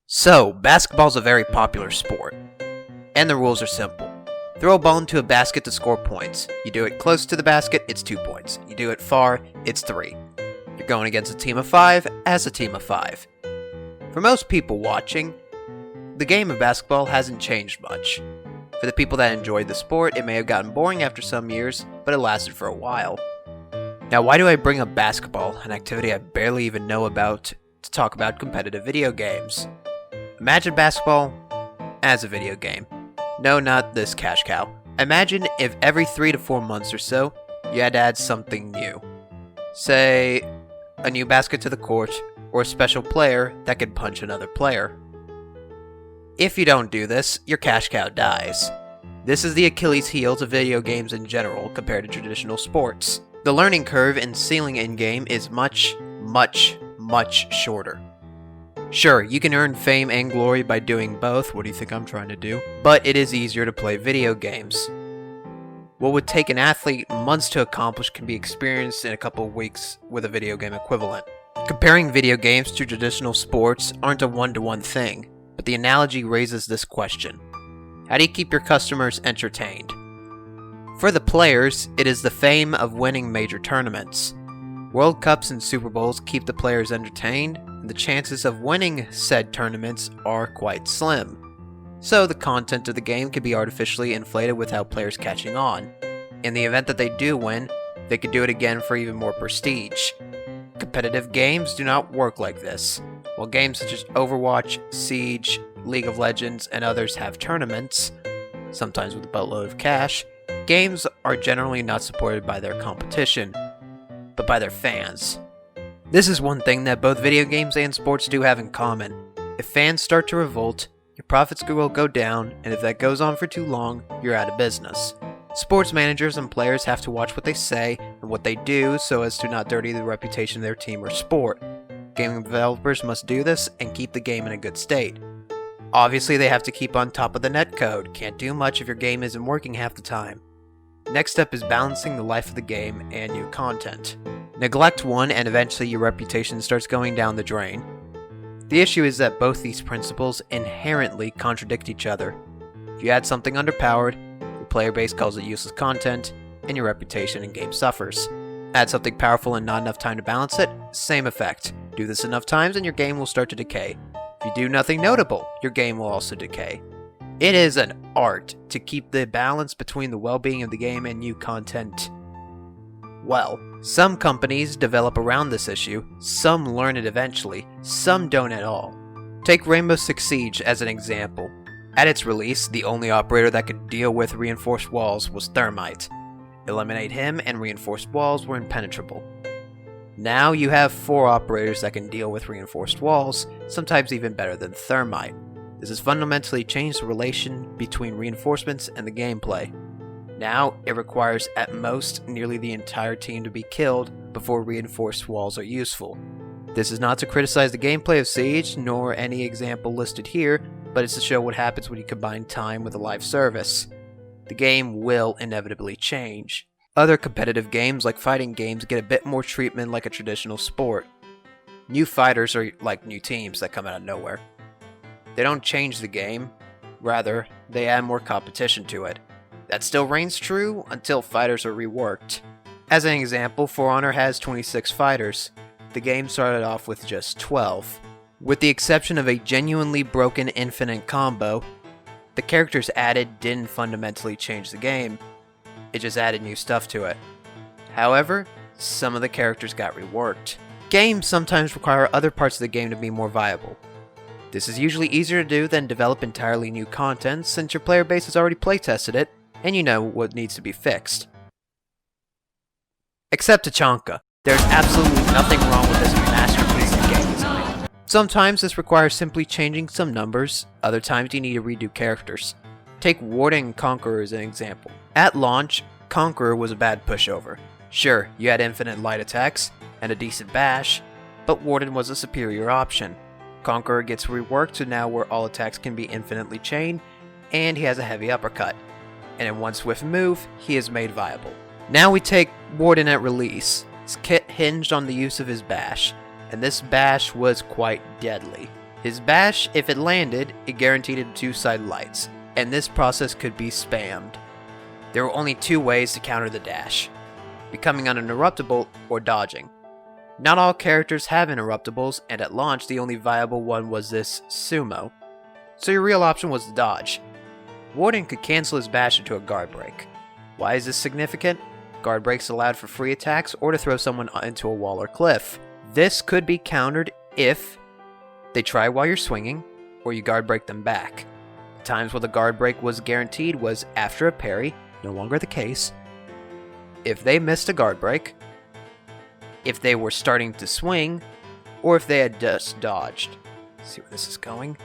So, basketball is a very popular sport, and the rules are simple. Throw a ball into a basket to score points. You do it close to the basket, it's 2 points. You do it far, it's 3. You're going against a team of 5 as a team of 5. For most people watching, the game of basketball hasn't changed much. For the people that enjoyed the sport, it may have gotten boring after some years, but it lasted for a while. Now, why do I bring up basketball, an activity I barely even know about, to talk about competitive video games? Imagine basketball as a video game. No, not this cash cow. Imagine if every 3 to 4 months or so, you had to add something new. Say, a new basket to the court, or a special player that could punch another player. If you don't do this, your cash cow dies. This is the Achilles heel to video games in general compared to traditional sports. The learning curve and ceiling in-game is much shorter. Sure, you can earn fame and glory by doing both, what do you think I'm trying to do? But it is easier to play video games. What would take an athlete months to accomplish can be experienced in a couple of weeks with a video game equivalent. Comparing video games to traditional sports aren't a one-to-one thing, but the analogy raises this question. How do you keep your customers entertained? For the players, it is the fame of winning major tournaments. World Cups and Super Bowls keep the players entertained, and the chances of winning said tournaments are quite slim. So the content of the game can be artificially inflated without players catching on. In the event that they do win, they could do it again for even more prestige. Competitive games do not work like this. While games such as Overwatch, Siege, League of Legends, and others have tournaments, sometimes with a boatload of cash, games are generally not supported by their competition, but by their fans. This is one thing that both video games and sports do have in common. If fans start to revolt, your profits will go down, and if that goes on for too long, you're out of business. Sports managers and players have to watch what they say and what they do so as to not dirty the reputation of their team or sport. Gaming developers must do this and keep the game in a good state. Obviously, they have to keep on top of the netcode. Can't do much if your game isn't working half the time. Next step is balancing the life of the game and new content. Neglect one and eventually your reputation starts going down the drain. The issue is that both these principles inherently contradict each other. If you add something underpowered, your player base calls it useless content, and your reputation in game suffers. Add something powerful and not enough time to balance it, same effect. Do this enough times and your game will start to decay. If you do nothing notable, your game will also decay. It is an art to keep the balance between the well-being of the game and new content. Well, some companies develop around this issue, some learn it eventually, some don't at all. Take Rainbow Six Siege as an example. At its release, the only operator that could deal with reinforced walls was Thermite. Eliminate him and reinforced walls were impenetrable. Now you have 4 operators that can deal with reinforced walls, sometimes even better than Thermite. This has fundamentally changed the relation between reinforcements and the gameplay. Now, it requires at most nearly the entire team to be killed before reinforced walls are useful. This is not to criticize the gameplay of Siege, nor any example listed here, but it's to show what happens when you combine time with a live service. The game will inevitably change. Other competitive games like fighting games get a bit more treatment like a traditional sport. New fighters are like new teams that come out of nowhere. They don't change the game, rather, they add more competition to it. That still reigns true until fighters are reworked. As an example, For Honor has 26 fighters. The game started off with just 12. With the exception of a genuinely broken infinite combo, the characters added didn't fundamentally change the game, it just added new stuff to it. However, some of the characters got reworked. Games sometimes require other parts of the game to be more viable. This is usually easier to do than develop entirely new content since your player base has already playtested it and you know what needs to be fixed. Except Tachanka. There's absolutely nothing wrong with this masterpiece of game design. Sometimes this requires simply changing some numbers, other times you need to redo characters. Take Warden and Conqueror as an example. At launch, Conqueror was a bad pushover. Sure, you had infinite light attacks and a decent bash, but Warden was a superior option. Conqueror gets reworked to now where all attacks can be infinitely chained, and he has a heavy uppercut. And in one swift move, he is made viable. Now we take Warden at release. His kit hinged on the use of his bash, and this bash was quite deadly. His bash, if it landed, it guaranteed him 2-side lights, and this process could be spammed. There were only 2 ways to counter the dash: becoming uninterruptible or dodging. Not all characters have interruptibles, and at launch the only viable one was this sumo. So your real option was to dodge. Warden could cancel his bash into a guard break. Why is this significant? Guard breaks allowed for free attacks or to throw someone into a wall or cliff. This could be countered if they try while you're swinging, or you guard break them back. The times where the guard break was guaranteed was after a parry, no longer the case, if they missed a guard break, if they were starting to swing, or if they had just dodged. Let's see where this is going.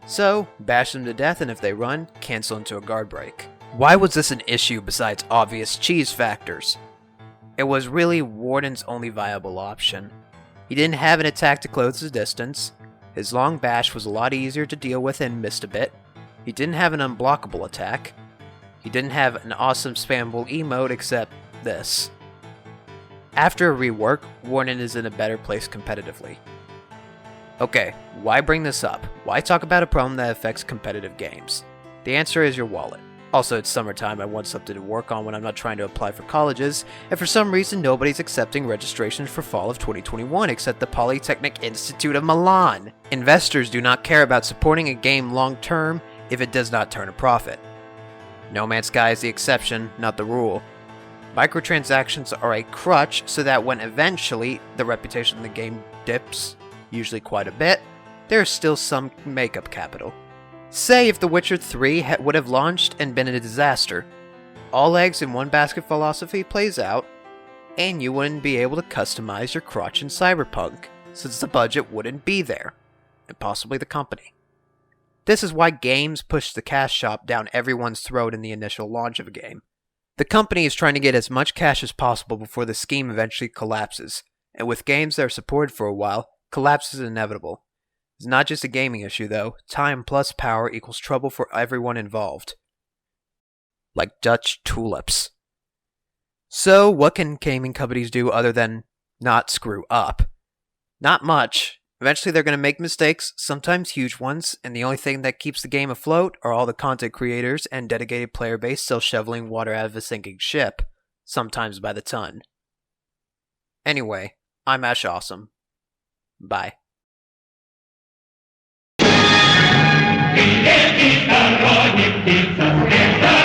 So, bash them to death, and if they run, cancel into a guard break. Why was this an issue besides obvious cheese factors? It was really Warden's only viable option. He didn't have an attack to close the distance, his long bash was a lot easier to deal with and missed a bit, he didn't have an unblockable attack, he didn't have an awesome spammable emote except this. After a rework, Warden is in a better place competitively. Okay, why bring this up? Why talk about a problem that affects competitive games? The answer is your wallet. Also, it's summertime, I want something to work on when I'm not trying to apply for colleges, and for some reason nobody's accepting registrations for fall of 2021 except the Polytechnic Institute of Milan. Investors do not care about supporting a game long term if it does not turn a profit. No Man's Sky is the exception, not the rule. Microtransactions are a crutch so that when eventually the reputation of the game dips, usually quite a bit, there is still some makeup capital. Say if The Witcher 3 would have launched and been a disaster. All eggs in one basket philosophy plays out, and you wouldn't be able to customize your crotch in Cyberpunk, since the budget wouldn't be there, and possibly the company. This is why games push the cash shop down everyone's throat in the initial launch of a game. The company is trying to get as much cash as possible before the scheme eventually collapses, and with games that are supported for a while, collapse is inevitable. It's not just a gaming issue though, time plus power equals trouble for everyone involved. Like Dutch tulips. So what can gaming companies do other than not screw up? Not much. Eventually they're going to make mistakes, sometimes huge ones, and the only thing that keeps the game afloat are all the content creators and dedicated player base still shoveling water out of a sinking ship, sometimes by the ton. Anyway, I'm Ash Awesome. Bye. Pizza,